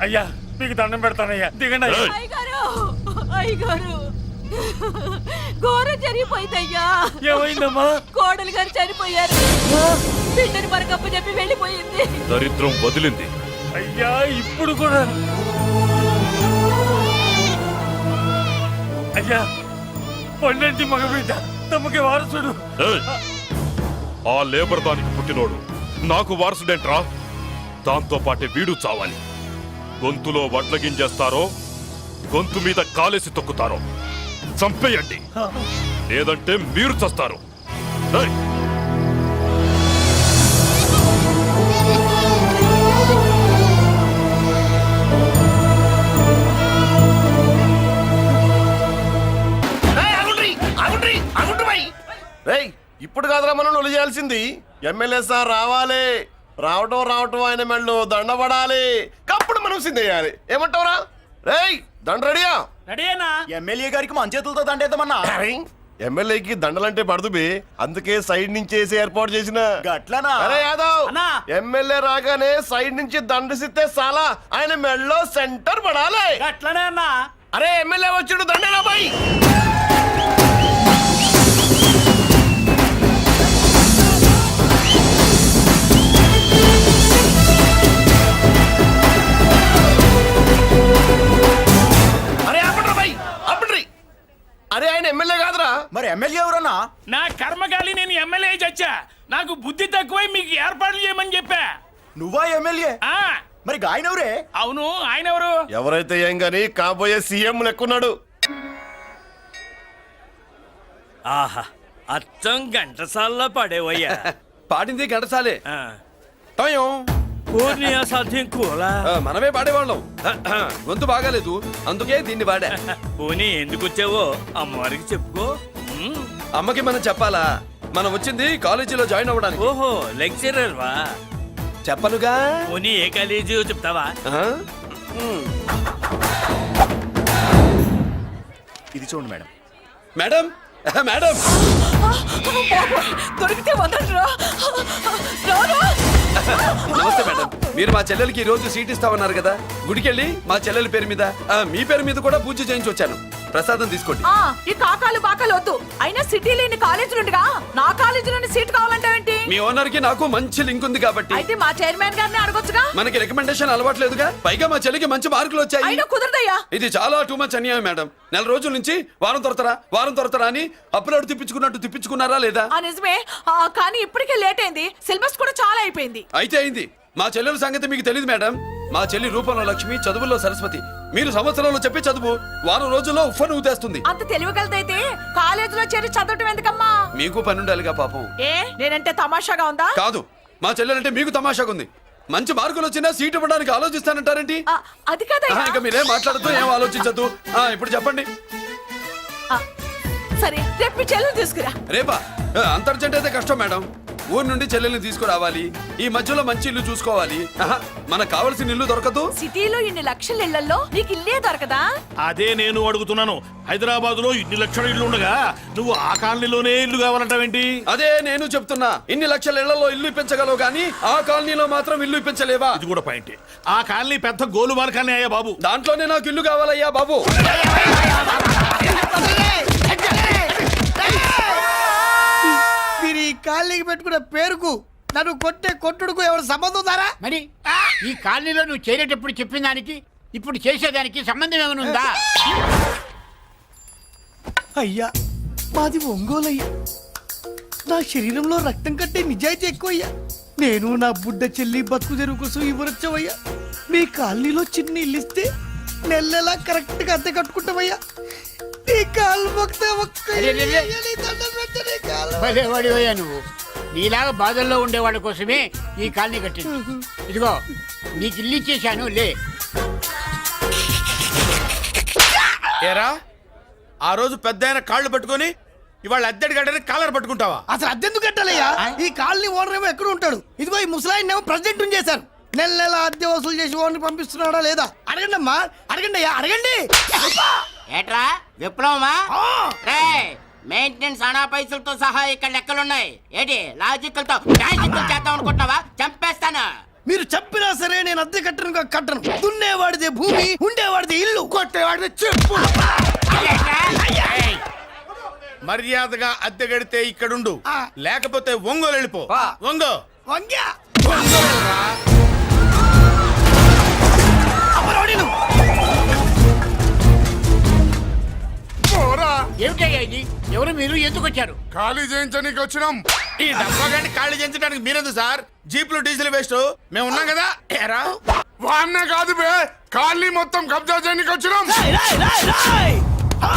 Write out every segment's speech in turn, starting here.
అయ్యా మీకు దండం పెడతానయ్యా, దిగండి అయ్యా. అయ్యగారు ఘోరం జరిగిపోయిందయ్యా. ఏమైందమ్మా? కోడలు గారు చనిపోయారు. బిడ్డని మనకప్ప చెప్పి వెళ్ళిపోయింది. దరిద్రం వదిలింది. అయ్యా ఇప్పుడు కూడా అయ్యా, పండంటి మగబిడ్డ తమకి వారసుడు. ఆ లేబర్ దానికి పుట్టినోడు నాకు వారసుడేంట్రా? దాంతో పాటే వీడు చావాలి. గొంతులో వడ్ల గింజేస్తారో గొంతు మీద కాలేసి తొక్కుతారో చంపేయండి, లేదంటే మీరు చస్తారు. ఇప్పుడు కాదురా మనం నొలి చేయాల్సింది. ఎమ్మెల్యే సార్ రావాలి, రావటం ఆయన మెళ్ళు దండపడాలి, కప్పుడు మనం సిద్ధేయాలి. ఏమంటావురా? రేయ్ దండ రెడీయా? రెడీనా? ఎమ్మెల్యే గారికి మన చేతులతో దండేద్దామన్నా. ఎమ్మెల్యేకి దండలంటే పడదు బే, అందుకే సైడ్ నుంచి వేసి ఏర్పాటు చేసిన. గట్లనా? అరే యాదవ్, ఎమ్మెల్యే రాగానే సైడ్ నుంచి దండసిస్తే చాలా ఆయన మెళ్ళో సెంటర్ పడాలి. గట్లనే అన్నా. అరే ఎమ్మెల్యే వచ్చాడు, దండేరా బాయ్. అరే ఆయన ఎమ్మెల్యే కాదురా. మరి ఎమ్మెల్యే ఎవరన్నా? నా కర్మకాలి, నేను ఎమ్మెల్యే చచ్చా. నాకు బుద్ధి తక్కువై మీకు ఏర్పాట్లు చేయమని చెప్పా. నువ్వా ఎమ్మెల్యే? మరి ఆయన ఎవరే? అవును, ఆయన ఎవరు? ఎవరైతే ఏం గాని కాబోయే సీఎం లెక్కున్నాడు. ఆహా, అచ్చం గంటసాల్లో పడేవయ్యా. పాడింది గంటసాలే. సాధ్యం కూలా మనమే పాడేవాళ్ళం. గొంతు బాగాలేదు, అందుకే దీన్ని పాడా. పోనీ ఎందుకు వచ్చావో అమ్మవారికి చెప్పుకో. అమ్మకి మనం చెప్పాలా? మనం వచ్చింది కాలేజీలో జాయిన్ అవ్వడానికి. ఓహో, లెక్చరర్ వా? చెప్పనుగా. పోనీ ఏ కాలేజీ చెప్తావా? ఇది చూడండి మేడం. మేడం మేడం దొరికితే వదలరా. నమస్తే మేడం, మీరు మా చెల్లెలకి ఈ రోజు సీట్ ఇస్తామన్నారు కదా, గుడికెళ్ళి మా చెల్లెల పేరు మీద మీ పేరు మీద కూడా పూజ చేయించి వచ్చాను. ప్రసాదం తీసుకోండి. ఈ కాకాలు బాకాలు వద్దు. అయినా సిటీ లేని కాలేజీలుండగా నా కాలేజీలోని సీట్ కావాలంటావేంటి? మీ ఓనర్ కి నాకు మంచి లింక్ ఉంది కాబట్టి. అయితే మా చైర్మన్ గారిని అడగొచ్చుగా. మనకి రికమెండేషన్ అలవాట్లేదుగా, పైగా మా చెల్లికి మంచి మార్కులు వచ్చాయి. అయినా కుదరదయ్యా. ఇది చాలా టూ మచ్ అన్యాయం మేడం. నెల రోజుల నుంచి వారం తొరతరా అని అప్లోడ్ తిప్పించుకున్నారా లేదా? నిజమే, కానీ ఇప్పటికే లేట్ అయింది. సిలబస్ కూడా చాలా అయిపోయింది. అయితే అయింది. మా చెల్లెల సంగతి మీకు తెలియదు మేడం. మా చెల్లి రూపంలో లక్ష్మి, చదువుల్లో సరస్వతి. మీరు సంవత్సరంలో చెప్పే చదువు వారం రోజుల్లో ఉఫ్ఫను ఊదేస్తుంది. అంత తెలివిగలదైతే కాలేజీలో చేరి చదవటం ఎందుకమ్మా? మీకు పని ఉండాలిగా పాపం. నేనంటే తమాషాగా ఉందా? కాదు, మా చెల్లెలంటే మీకు తమాషాగా ఉంది. మంచి మార్కులు వచ్చినా సీట్ ఇవ్వడానికి ఆలోచిస్తానంటారేంటి? అది కదా. ఇంకా మీరేం మాట్లాడుతూ ఏం ఆలోచించద్దు. ఇప్పుడు చెప్పండి. సరే, రేపు మీ చెల్లెలు తీసుకురా. రేపా? అంత అర్జెంట్ అయితే కష్టం మేడం. ఊరు నుండి చెల్లెల్ని తీసుకురావాలి, ఈ మధ్యలో మంచి ఇల్లు చూసుకోవాలి. మనకు కావలసిన ఇల్లు దొరకదు. సిటీలో ఇన్ని లక్షల ఇళ్లలో నీకు ఇల్లే దొరకదా? అదే నేను అడుగుతున్నాను. హైదరాబాద్ లో ఇన్ని లక్షల ఇల్లు ఉండగా నువ్వు ఆ కాలనీలోనే ఇల్లు కావాలంటావేంటి? అదే నేను చెప్తున్నా. ఇన్ని లక్షల ఇళ్లలో ఇల్లు ఇప్పించగలవు గానీ ఆ కాలనీలో మాత్రం ఇల్లు ఇప్పించలేవా? ఇది కూడా పాయింట్. ఆ కాలనీ పెద్ద గోలుమార్ కాలనీ అయ్యా బాబు. దాంట్లోనే నాకు ఇల్లు కావాలయ్యా బాబు. మీరు ఈ కాలనీకి పెట్టుకున్న పేరుకు నన్ను కొట్టే కొట్టుడుకు ఎవరు సంబంధం ఉందారా? మరి ఈ కాలనీలో నువ్వు చేరేటప్పుడు చెప్పిన దానికి ఇప్పుడు చేసేదానికి సంబంధం ఏమైనా ఉందా? అయ్యా, మాది ఒంగోలయ్యా. నా శరీరంలో రక్తం కట్టే నిజాయితీ ఎక్కువయ్యా. నేను నా బుడ్డ చెల్లి బతుకు తెరువు కోసం ఇవ్వరొచ్చావయ్యా. మీ కాలనీలో చిన్న ఇల్లు ఇస్తే నెలలా కరెక్ట్ గా అద్దె కట్టుకుంటామయ్యా. భలేవాడివయ్యా నువ్వు. నీలాగా బాధల్లో ఉండేవాళ్ళ కోసమే ఈ కాలనీ కట్టింది. ఇదిగో నీకు ఇల్లు ఇచ్చేశాను, లే. ఏరా, ఆ రోజు పెద్ద కాళ్ళు పట్టుకొని ఇవాళ అద్దెడి గడ్డని కాలర్ పట్టుకుంటావా? అసలు అద్దెందుకు కట్టాలయ్యా? ఈ కాలనీ ఓనర్ ఏమో ఎక్కడ ఉంటాడు? ఇదిగో ఈ ముసలాయిన్ ఏమో ప్రెసిడెంట్ చేశారు. నెల అద్దె వసూలు చేసి ఓనర్ పంపిస్తున్నాడా లేదా అడగండి అమ్మా. అడగండి అయ్యా, అడగండి. ఏట్రా విప్లవమా? మెయింటెనెన్స్ అనా పైసలతో సహా ఇక్కడ లెక్కలున్నాయి. ఏంటి లాజికల్ తో చేద్దాం అనుకుంటున్నావా? చంపేస్తాను. మీరు చెప్పినా సరే నేను అద్దె కట్టను దున్నేవాడిదే భూమి ఉండేవాడిదే ఇల్లు కొట్టేవాడిదే చెప్పు. మర్యాదగా అద్దె గడితే ఇక్కడుండు, ఆ. లేకపోతే ఒంగోలు వెళ్ళిపో. వా. ఒంగో వంగ్యా ఒంగోలురా. అమరోడి నువ్వు. ఏమిటయ్యా ఇది? ఎవరు మీరు? ఎందుకు వచ్చారు? ఖాళీ చేయించడానికి వచ్చినాం. ఈ డబ్బా గంట ఖాళీ చేయించడానికి మీరెందు సార్? జీప్లు డీజిల్ వేస్ట్, మేము ఉన్నాం కదా. ఏరా వాన్నే కాదు బే, ఖాళీ మొత్తం కబ్జా చేయడానికి వచ్చినాం. రాయ్. ఆ,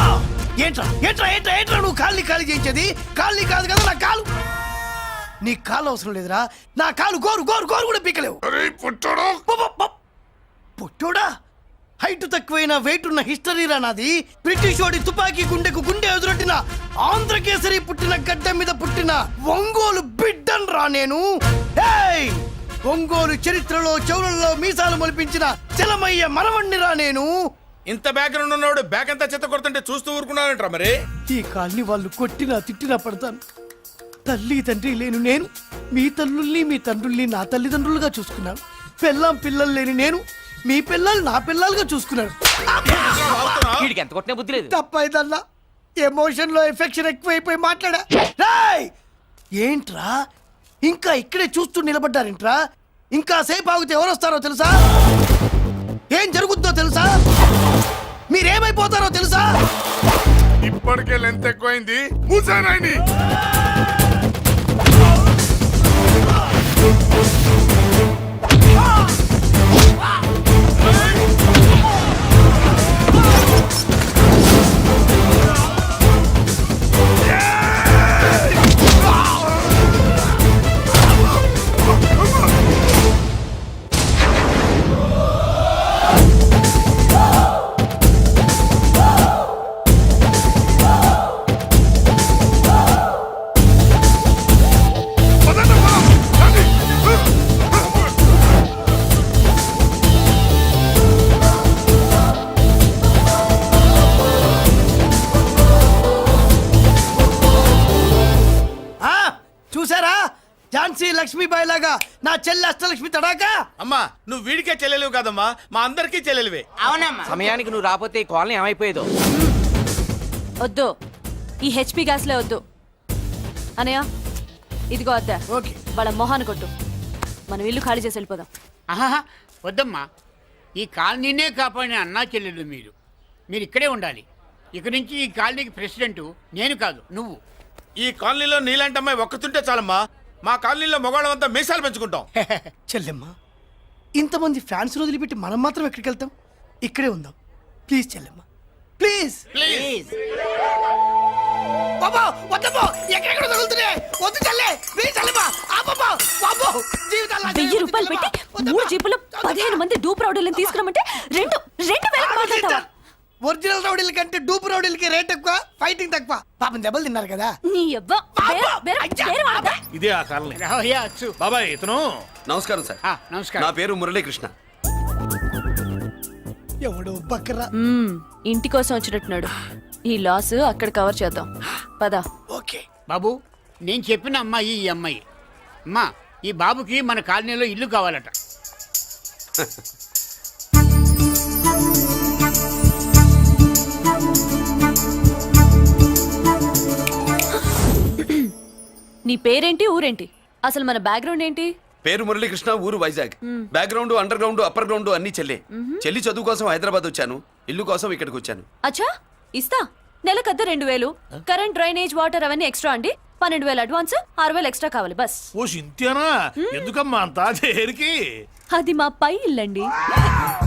ఏంట్రా నువ్వు ఖాళీ చేయించేది? ఖాళీ కాదు కదా నా కాలు. నీ కాలు అవసరం లేదురా, నా కాలు గోరు కూడా పీకలేవు. పుట్టడు పుట్టోడా? హైట్ తక్కువైన వెయిట్ ఉన్న హిస్టరీ రా నాది. బ్రిటిష్ వాడి తుపాకీ గుండెకు గుండె ఎదురొట్టిన ఆంధ్రకేసరి పుట్టిన గడ్డ మీద పుట్టిన ఒంగోలు బిడ్డన్ రా నేను. ఏయ్! ఒంగోలు చరిత్రలో చౌరల్లో మీసాలు మొలిపించిన చలమయ్య మనవణ్ణి రా నేను. ఇంత బ్యాక్గ్రౌండ్ ఉన్నవాడు బ్యాక్ అంతా చెత్త కొడుతుంటే చూస్తూ ఊరుకున్నారంట. మరి ఈ కాల్ని వాళ్ళు కొట్టినా తిట్టినా పడతాను. తల్లి తండ్రి లేను నేను మీ తల్లుల్ని మీ తండ్రుల్ని నా తల్లిదండ్రులుగా చూసుకున్నాను. పెళ్ళాం పిల్లలు లేని నేను మీ పిల్లలు నా పిల్లలుగా చూసుకున్నాను. వీడికి ఎంత కొట్టినా బుద్ధి లేదు. తప్పైదల్లా ఎమోషన్ లో ఎఫెక్షన్ ఎక్కువైపోయి మాట్లాడా. రాయ్! ఏంట్రా ఇంకా ఇక్కడే చూస్తూ నిలబడ్డారేంట్రా? ఇంకా సేపు ఆగితే ఎవరు వస్తారో తెలుసా? ఏం జరుగుద్దో తెలుసా? మీరేమైపోతారో తెలుసా? ఇప్పటికే లెంత్ ఎక్కువైంది. మూసానాయని చూసారా? ఝాన్సీ లక్ష్మీబాయి లాగా నా చెల్లి అష్టలక్ష్మి తడాకా. అమ్మా, నువ్వు వీడికే చెల్లెలివి కాదమ్మా, మా అందరికీ చెల్లెలివే. అవునమ్మా. సమయానికి నువ్వు రాకపోతే ఈ కాలనీ ఏమైపోయేదో. వద్దు, ఈ హెచ్పి గ్యాస్లే వద్దు. అనయ్య ఇదిగో అద్దా, ఓకే. వాళ్ళ మొహాన్ని కొట్టు. మనం ఇల్లు ఖాళీ చేసి వెళ్ళిపోదాం. ఆహా, వద్దమ్మా. ఈ కాలనీనే కాపాడిన అన్నా చెల్లెలు మీరు. మీరు ఇక్కడే ఉండాలి. ఇక నుంచి ఈ కాలనీకి ప్రెసిడెంట్ నేను కాదు, నువ్వు. ఈ కాలనీలో నీలాంటి అమ్మాయి ఒక్కతుంటే చాలమ్మా. మా కాలనీలో మగవాళ్ళంతా మీసాలు పెంచుకుంటాం. చెల్లెమ్మ, ఇంతమంది ఫ్యాన్స్ వదిలిపెట్టి మనం మాత్రం ఎక్కడికి వెళ్తాం? ఇక్కడే ఉందాం ప్లీజ్ చెల్లెమ్మ, ప్లీజ్. ప్లీజ్. బాబా వద్దమ్మా, ఎక్కడెక్కడ తగులుతున్నాయి. వద్దు చెల్లె, ప్లీజ్ చెల్లెమ్మ. ఆపమ్మా, బాబో, జీవితాల్లో 1000 రూపాయలు పెట్టి 3 జీపులు 15 మంది డూప్ రౌడీలను తీసుకురమంటే 2,000 మాట్లాడతావా? ఒరిజినల్ రౌడీల కంటే డూప్ రౌడీలకి రేట్ ఎక్కువ, ఫైటింగ్ తక్కువ. పాపం దెబ్బలు తిన్నారు కదా. నీ అవ్వ వేరే వాడదా? ఇదే ఆ కాలనీ. రావయ్యా, అచ్చు. బాబాయ్ ఇతను నమస్కారం సార్. నమస్కారం. నా పేరు మురళీకృష్ణ. ఎవడో బకరా. ఇంటి కోసం వచ్చినట్టున్నాడు. ఈ లాస్ అక్కడ కవర్ చేద్దాం. పద. ఓకే బాబు, నేను చెప్పిన అమ్మాయి ఈ అమ్మాయి. అమ్మా, ఈ బాబుకి మన కాలనీలో ఇల్లు కావాలట. నీ పేరేంటి, ఊరేంటి, అసలు మన బ్యాక్గ్రౌండ్ ఏంటి? పేరు మురళీకృష్ణ, ఊరు Vizag. Background under ground upper ground అన్ని చెల్లి. చెల్లి చదువు కోసం హైదరాబాద్ వచ్చాను, ఇల్లు కోసం ఇక్కడికి వచ్చాను. అచ్చా, ఇస్తా. నెలకద్ద 2000, కరెంట్, డ్రైనేజ్, వాటర్ అవన్నీ ఎక్స్ట్రా అండి. 12,000 అడ్వాన్స్, 6,000 ఎక్స్ట్రా కావాలి బస్. ఓ సింత్యానా, ఎందుకమ్మా అంతా చేరికి? అది మా పై ఇల్లండి.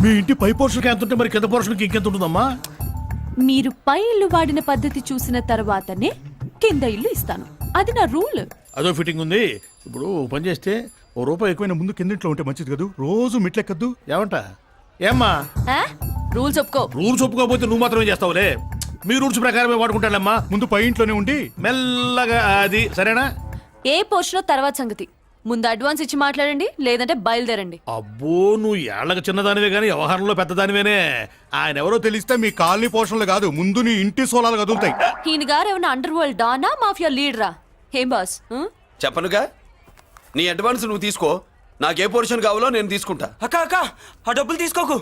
మీ ఇంటి పై పోర్షన్కి ఎంత ఉంటే మరి కింద పోర్షన్కి ఇంకెంత ఉంటుందమ్మా? మీరు పై ఇల్లు వాడిన పద్ధతి చూసిన తర్వాతనే కింద ఇల్లు ఇస్తాను. అది నా రూల్. అదో ఫిట్టింగ్ ఉంది. ఇప్పుడు ఓ పని చేస్తే ₹1 ఎక్కువైనా ముందు కిందింట్లో ఉంటే మంచిది కదా, రోజు మిట్లెక్కద్దు. ఏమంట? ఏమ్మా రూల్స్ ఒప్పుకో. రూల్స్ ఒప్పుకోకపోతే నువ్వు మాత్రమే చేస్తావులే. మీ రూల్స్ ప్రకారమే వాడుకుంటానమ్మా. ముందు పై ఇంట్లోనే ఉండి మెల్లగా అది, సరేనా? ఏ పోర్షన్ తర్వాత సంగతి. ముందు అడ్వాన్స్ ఇచ్చి మాట్లాడండి, లేదంటే బయలుదేరండి. అబ్బో, నువ్వు ఏళ్ళకి చిన్నదానివే కానీ వ్యవహారంలో పెద్దదానివేనే. ఆయన ఎవరో తెలిస్తే మీ కాలనీ పోషణలు కాదు, ముందు నీ ఇంటి సోలాలు కదులుతాయి. ఈయన గారు ఏమన్నా అండర్ వరల్డ్ డానా, మాఫియా లీడరా? ఏం బాస్? చెప్పనుగా, నీ అడ్వాన్స్ నువ్వు తీసుకో, నాకే పోర్షన్ కావాలో నేను తీసుకుంటా. అక్క అక్క ఆ డబ్బులు తీసుకోకు.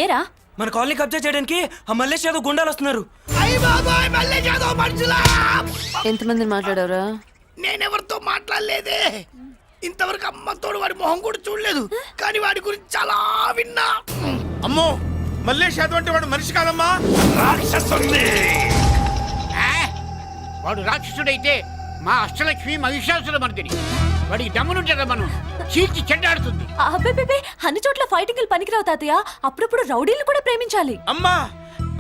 ఏరా మన కాలనీ కబ్జా చేయడానికి ఆ మల్లేష్ యాదవ్ గుండాలు వస్తున్నారు. అయ్య బాబాయ్ మళ్ళీ చదువు మనుషులా ఎంతమంది మాట్లాడారా? నేనెవరితో మాట్లాడలేదే. ఇంతవరకు అమ్మతోడు వాడి మొహం కూడా చూడలేదు, కానీ వాడి గురించి చాలా విన్నా. అమ్మో మల్లేష్ యాదవ్ అంటే వాడు మనిషి కాదమ్మా, రాక్షసుని. వాడు రాక్షసుడైతే మా అష్టలక్ష్మి మహిషాసుల మర్దిని. వాడికి దమ్మునుంటారా మనం చీల్చి చెడ్డాడుతుంది. అబ్బే అన్ని చోట్ల ఫైటింగ్ పనికిరావు తాతయ్య. అప్పుడప్పుడు రౌడీలు కూడా ప్రేమించాలి. అమ్మా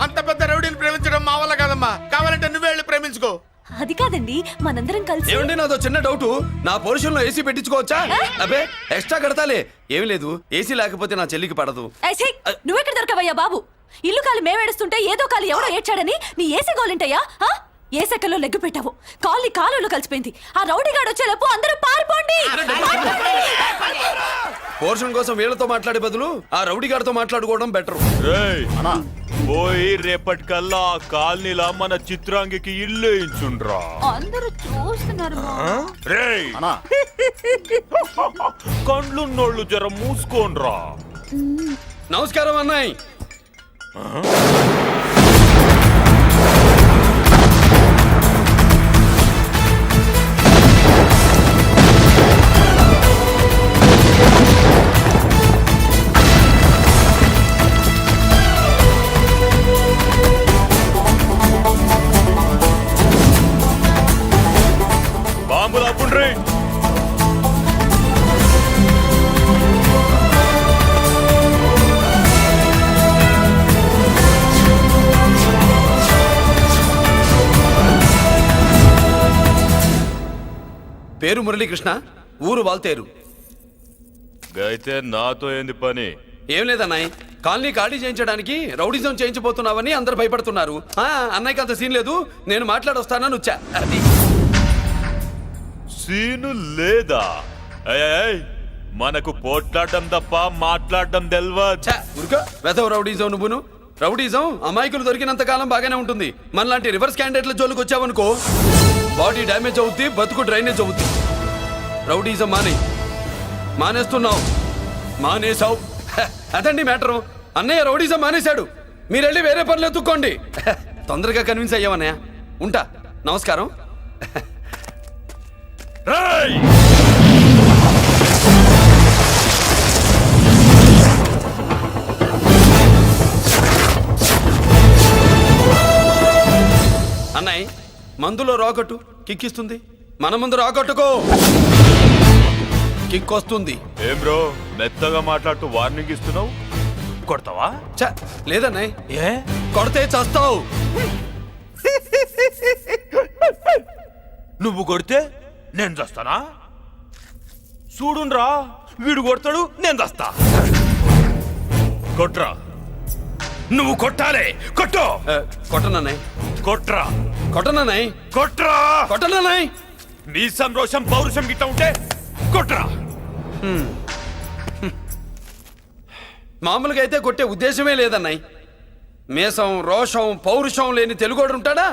అంత పెద్ద రౌడీని ప్రేమించడం మా వల్ల కాదమ్మా, కావాలంటే నువ్వే వెళ్ళి ప్రేమించుకో. అది కాదండి, మనందరం కలిసి. ఏమండి నాదో చిన్న డౌట్, నా పోర్షన్ లో ఏసీ పెట్టించుకోవచ్చా? అబ్బే ఎక్స్ట్రా కడతాలే, ఏమి లేదు. ఏసీ లేకపోతే నా చెల్లికి పడదు. నువ్వెక్కడ దొరకవయ్యా బాబు? ఇల్లు కాలు మేమేడుస్తుంటే ఏదో కాలు ఎవడో ఏడ్చాడని నీ ఏసీ గోలింటయ్యా? ఏ సెకల్లో లెగ్గు పెట్టావు, కాలి కాలులో కలిసిపోయింది. ఆ రౌడీగాడు వచ్చేలోపు అందరూ పారిపోండి. పోర్షన్ కోసం వీళ్ళతో మాట్లాడే బదులు ఆ రౌడీ గారితో మాట్లాడుకోవడం బెటర్. రేయ్ పోయి రేపటికల్లా ఆ కాలనీలా మన చిత్రాంగికి ఇల్లు ఇచ్చుండ్రా. అందరూ చూస్తున్నారు. రేయ్ కండ్లున్నోళ్ళు జర మూసుకోండ్రా. నమస్కారం అన్నాయ్. బాంబులు అప్పుండ్రీ. పేరు మురళీకృష్ణ, ఊరు వాల్తేరు. అయితే నాతో ఏంది పని? ఏం లేదన్నాయ్, కాలనీ ఖాళీ చేయించడానికి రౌడిజం చేయించబోతున్నావని అందరు భయపడుతున్నారు. అన్నయ్యకి అంత సీన్ లేదు, నేను మాట్లాడొస్తానని వచ్చా. అది సీను లేదా? ఏయ్, మనకు పోట్లాడడం తప్ప మాట్లాడడం తెల్వా. ఉరుక వెధవ రౌడీజం. నువ్వును రౌడీజం అమాయకులు దొరికినంత కాలం బాగానే ఉంటుంది. మనలాంటి రివర్స్ క్యాండిడేట్ల జోలికి వచ్చావనుకో బాడీ డ్యామేజ్ అవుద్ది, బతుకు డ్రైనేజ్ అవుద్ది. రౌడీజం మానేస్తున్నావు, మానేసావు. అదండి మ్యాటరు. అన్నయ్య రౌడీజం మానేశాడు, మీరెళ్ళి వేరే పనులు ఎత్తుక్కోండి. తొందరగా కన్విన్స్ అయ్యావన్నయ్య. ఉంటా, నమస్కారం. రేయ్ అన్నయ్య మందులో రాకట్టు కిక్కిస్తుంది, మన ముందు రాకట్టుకో కిక్ వస్తుంది. ఏం బ్రో మెత్తగా మాట్లాడుతూ వార్నింగ్ ఇస్తున్నావు? కొడతావా? లేదన్నయ్య, ఏ కొడితే చస్తావు. నువ్వు కొడితే నేను చస్తానా? చూడుండ్రా, వీడు కొడతాడు, నేను చస్తా. కొట్రా, నువ్వు కొట్టాలి. కొట్టు. కొట్టనన్నయ్య, కొట్రా, కొట్టనన్నయ్య, కొట్రా, కొట్టనన్నయ్య. నీ సంతోషం పౌరుషం గిట్ట ఉంటే కొట్రా. మామూలుగా అయితే కొట్టే ఉద్దేశమే లేదన్నయ్య. మేషం రోషం పౌరుషం లేని తెలుగోడు ఉంటాడా?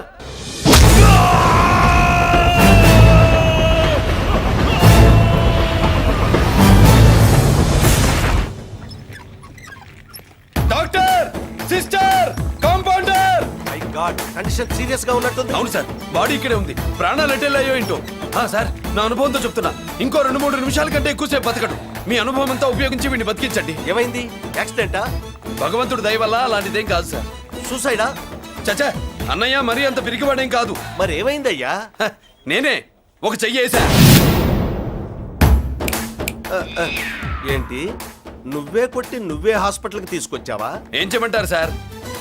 Doctor, sister, compounder. My God, condition serious గా ఉన్నట్టుంది. అవును సార్, బాడీ ఇక్కడే ఉంది. ప్రాణాలు ఎట్టెళ్ళాయో ఏంటో. సార్, నా అనుభవంతో చెప్తున్నా, ఇంకో 2-3 నిమిషాల కంటే ఎక్కువసేపు బతకడు. మీ అనుభవం అంతా ఉపయోగించి వీడిని బతికించండి. ఏమైంది? యాక్సిడెంటా? భగవంతుడు దయ వల్ల అలాంటిదేం కాదు సార్. సూసైడా? చచ్చా, అన్నయ్య మరీ అంత పిరికివాడేం కాదు. మరి ఏమైందయ్యా? నేనే ఒక చెయ్యేసా. ఏంటి, నువ్వే కొట్టి నువ్వే హాస్పిటల్కి తీసుకొచ్చావా? ఏం చేయమంటారు సార్,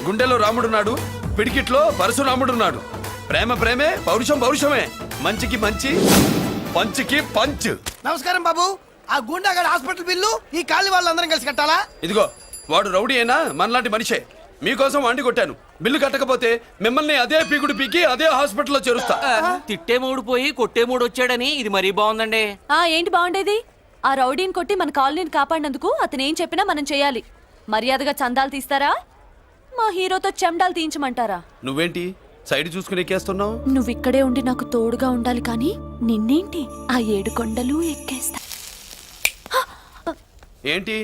గుండెలో రాముడున్నాడు, పిడికిట్లో పరశురాముడున్నాడు. ప్రేమ ప్రేమే, పౌరుషం పౌరుషమే. మంచికి మంచి, పంచికి పంచ్. నమస్కారం బాబు. ఆ గుండాగడ్ హాస్పిటల్ బిల్లు ఈ కాలి వాళ్ళందరం కలిసి కట్టాలా? ఇదిగో, వాడు రౌడీ అయినా మనలాంటి మనిషే. మీకోసం వండి కొట్టాను. బిల్లు కట్టకపోతే మిమ్మల్ని అదే పీకుడు పీకి అదే హాస్పిటల్లో చేరుస్తా. తిట్టే మూడు పోయి కొట్టే మూడు వచ్చాడని ఇది మరీ బాగుందండి. ఏంటి బాగుండేది? ఆ రౌడీని కొట్టి మన కాలనీని కాపాడినందుకు అతను ఏం చెప్పినా మనం చేయాలి. మర్యాదగా చందాలు తీస్తారా, మా హీరోతో చెండాలు తీయించమంటారా? నువ్వేంటి సైడ్ చూసుకుని ఎక్కేస్తున్నావు? నువ్విక్కడే ఉండి నాకు తోడుగా ఉండాలి, కానీ నిన్నేంటి ఆ 7 కొండలు ఎక్కేస్తా. ఏంటి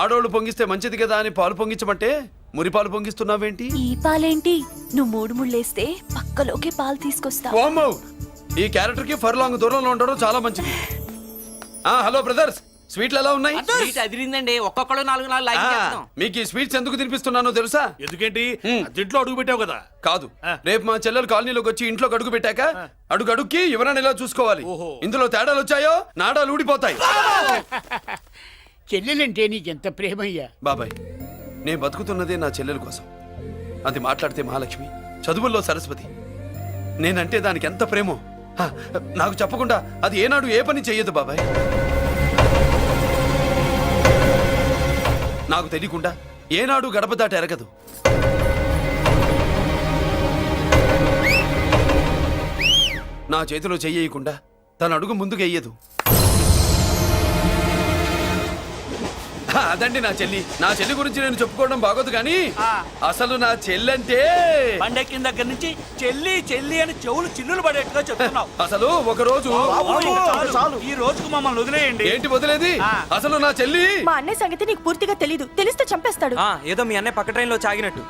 ఆడోళ్ళు పొంగిస్తే మంచిది కదా అని పాలు పొంగించమంటే మురిపాలు పొంగిస్తున్నావేంటి? ఈ పాలేంటి? నువ్వు మూడు ముళ్ళేస్తే పక్కలోకే పాలు తీసుకొస్తా. వామ్మో! ఈ క్యారెక్టర్ కి ఫర్ లాంగ్ దూరంలో ఉండడం చాలా మంచిది. హలో బ్రదర్స్, స్వీట్లు ఎలా ఉన్నాయి? సీట్ అదిరిందండి, ఒక్కొక్కడు 4 లైక్ చేస్తాం. మీకు ఈ స్వీట్స్ ఎందుకు తినిపిస్తున్నానో తెలుసా? ఎందుకేంటి అర్జెంట్లో అడుగు పెట్టావు కదా. కాదు, రేపు మా చెల్లెలు కాలనీలోకి వచ్చి ఇంట్లో అడుగు పెట్టాక అడుగుకి ఎవరైనా ఇలా చూసుకోవాలి. ఇందులో తేడాలు వచ్చాయో నాడాలు ఊడిపోతాయి. చెల్లెలంటే నీకెంత ప్రేమయ్యా. బాబాయ్, నేను బతుకుతున్నదే నా చెల్లెల కోసం. అది మాట్లాడితే మహాలక్ష్మి, చదువుల్లో సరస్వతి. నేనంటే దానికి ఎంత ప్రేమో నాకు చెప్పకుండా అది ఏనాడు ఏ పని చెయ్యదు బాబాయ్. నాకు తెలియకుండా ఏనాడు గడప దాట ఎరగదు. నా చేతిలో చెయ్యకుండా తన అడుగు ముందుకు వెయ్యదు. అదండి నా చెల్లి. నా చెల్లి గురించి నేను చెప్పుకోవడం బాగోదు కానీ అసలు నా చెల్లంటే పండెక్కిన దగ్గర నుంచి చెల్లి చెల్లి అని చెవులు చిల్లులు పడేట్టుగా చెప్తున్నావు. అసలు ఒక రోజు ఈ రోజుకు మమ్మల్ని వదిలేయండి. ఏంటి వదిలేది? అసలు నా చెల్లి మా అన్నయ్య సంగతి నీకు పూర్తిగా తెలీదు. తెలిస్తే చంపేస్తాడు. ఏదో మీ అన్నయ్య పక్క ట్రైన్లో చాగినట్టు.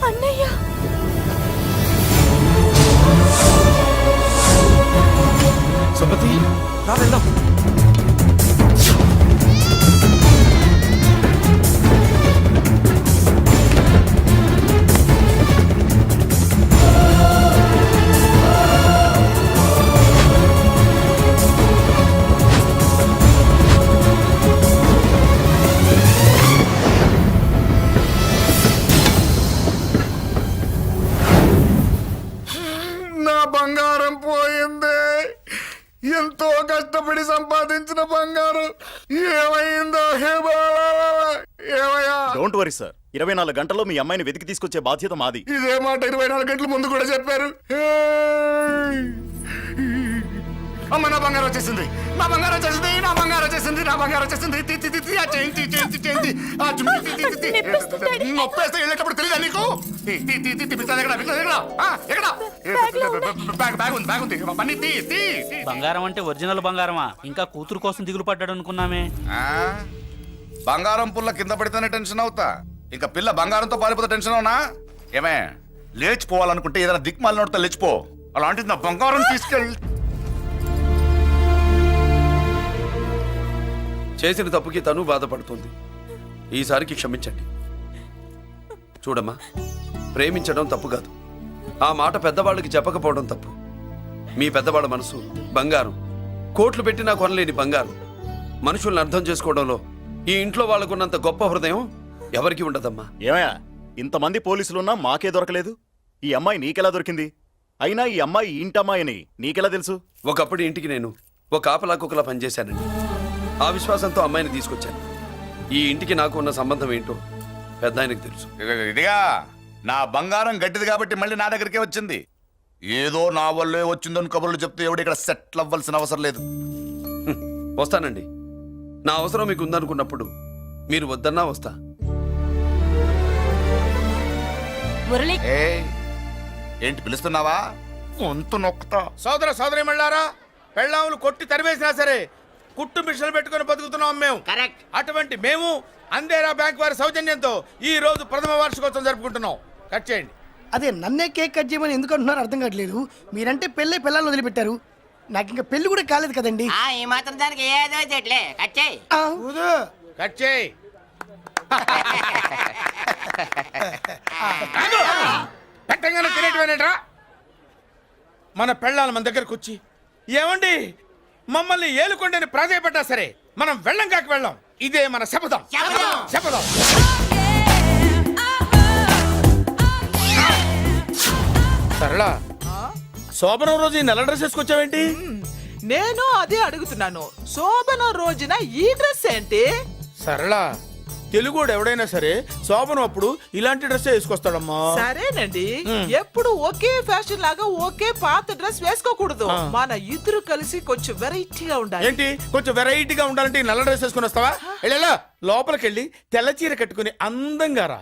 అన్నయ్య సుమతి, రా వెళ్దాం. నా బంగారం పోయింది. ఎంతో కష్టపడి సంపాదించిన బంగారం ఏమైందో హే బాబా, ఏమయ్యా? డోంట్ వరీ సార్, 24 గంటల్లో మీ అమ్మాయిని వెతికి తీసుకొచ్చే బాధ్యత మాది. ఇదే మాట 24 గంటల ముందు కూడా చెప్పారు. అమ్మ, నా బంగారం వచ్చేసింది, నా బంగారం వచ్చేసింది, నా బంగారం వచ్చేసింది, నా బంగారం వచ్చేసింది. ఆ చేయించి చేయించి చేయించి ఆ జుమ్మి నొప్పేస్తే వెళ్ళేటప్పుడు తెలియదా నీకు? బ్యాగ్ ఉంది, బ్యాగ్ ఉంది. పని తీ. బంగారం అంటే ఒరిజినల్ బంగారమా? ఇంకా కూతురు కోసం దిగులు పడ్డాడు అనుకున్నామే. బంగారం పుల్ల కింద పడితేనే టెన్షన్ అవుతా, ఇంకా పిల్ల బంగారంతో పారిపోతే టెన్షన్ అవునా? ఏమే, లేచిపోవాలనుకుంటే ఏదైనా దిక్మాల నోడితే లేచిపో. అలాంటిది నా బంగారం తీసుకెళ్ళి. చేసిన తప్పుకి తను బాధపడుతుంది. ఈసారికి క్షమించండి. చూడమ్మా, ప్రేమించడం తప్పు కాదు. ఆ మాట పెద్దవాళ్ళకి చెప్పకపోవడం తప్పు. మీ పెద్దవాళ్ళ మనసు బంగారం, కోట్లు పెట్టినా కొనలేని బంగారం. మనుషుల్ని అర్థం చేసుకోవడంలో ఈ ఇంట్లో వాళ్ళకున్నంత గొప్ప హృదయం ఎవరికి ఉండదమ్మా. ఏమయ్యా, ఇంతమంది పోలీసులున్నా మాకే దొరకలేదు. ఈ అమ్మాయి నీకెలా దొరికింది? అయినా ఈ అమ్మాయి ఇంటమ్మాయి అని నీకెలా తెలుసు? ఒకప్పుడు ఇంటికి నేను ఒక ఆపలా కుక్కలా పనిచేశానండి. ఆ విశ్వాసంతో అమ్మాయిని తీసుకొచ్చాను. ఈ ఇంటికి నాకు ఉన్న సంబంధం ఏంటో పెద్ద ఆయనకు తెలుసు. ఇదిగా నా బంగారం గట్టిది కాబట్టి మళ్ళీ నా దగ్గరికే వచ్చింది. ఏదో నా వల్లే వచ్చిందని కబుర్లు చెప్తే ఎవడు ఇక్కడ సెటిల్ అవ్వాల్సిన అవసరం లేదు. వస్తానండి. నా అవసరం మీకు ఉందనుకున్నప్పుడు మీరు వద్దన్నా వస్తా. మురళి, ఏంటి పిలుస్తున్నావా? వంతు నొక్కుతా. సోదర సోదరి మళ్ళారా, పెళ్ళాములు కొట్టి తరివేసినా సరే కుట్టు మిషన్లు పెట్టుకుని బతుకుతున్నాం మేము. కరెక్ట్. అటువంటి మేము అందేరా బ్యాంక్ వారి సౌజన్యంతో ఈ రోజు ప్రథమ వార్షికోత్సవం జరుపుకుంటున్నాం. కట్ చేయండి. అదే నన్నే కేక్ కట్ చేయమని ఎందుకు అంటున్నారో అర్థం కావట్లేదు. మీరంటే పెళ్ళే పిల్లల్ని వదిలిపెట్టారు, నాకు ఇంకా పెళ్లి కూడా కాలేదు కదండి. ఈ మాత్రం దానికి ఏదో చెట్లే కచ్చాయి. కట్ చేయి. పెట్టంగానే తినేటివేనేట్రా? మన పెళ్ళాలు మన దగ్గరకు వచ్చి ఏమండి మమ్మల్ని ఏలుకొండని ప్రాధాయపడ్డా సరే మనం వెళ్ళం కాక వెళ్ళం. ఇదే మన శపథం. శపథం. సరళ, శోభనం రోజు ఈ నల్ల డ్రెస్ వేసుకొచ్చావేంటి? నేను అదే అడుగుతున్నాను, శోభన రోజున ఈ డ్రెస్ ఏంటి? సరళ, తెలుగుడు ఎవడైనా సరే శోభనం అప్పుడు ఇలాంటి డ్రెస్ వేసుకొస్తాడమ్మా. సరేనండి, ఎప్పుడు ఒకే ఫ్యాషన్ లాగా ఒకే పాత డ్రెస్ వేసుకోకూడదు. మన ఇద్దరు కలిసి కొంచెం వెరైటీగా ఉండాలి. ఏంటి కొంచెం వెరైటీగా ఉండాలంటే ఈ నల్ల డ్రెస్ వేసుకుని వస్తావా? వెళ్ళా లోపలికి వెళ్ళి తెల్ల చీర కట్టుకుని అందంగా రా.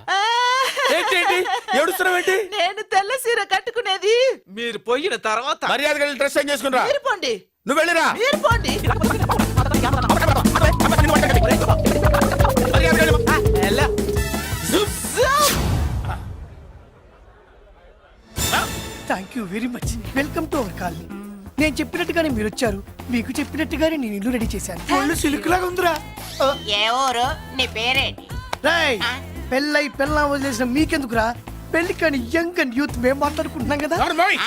ఏంటి ఏడుస్తున్నావేంటి? నేను తెల్ల సీర కట్టుకునేది. మీరు పోయిన తర్వాత మర్యాదగా వెళ్ళి డ్రెస్ చేంజ్ చేసుకుని రా. మీరు పోండి, నువ్వు వెళ్ళిరా. మీరు పోండి. మర్యాదగా వెళ్ళి. Thank you very much. Welcome to our colony. నేను చెప్పినట్టుగానే మీరు వచ్చారు, మీకు చెప్పినట్టుగానే నేను ఇల్లు రెడీ చేశాను. ఒళ్ళు సిల్క్ లాగా ఉందిరా. ఏ ఊరు నీ పేరేంటి? రాయ్, పెళ్ళై పెళ్ళా వదిలేసిన మీకెందుకురా? పెళ్లి కాని యంగ్ అండ్ యూత్ మేము మాట్లాడుకుంటున్నాం కదా. ఎవరు మోయ్?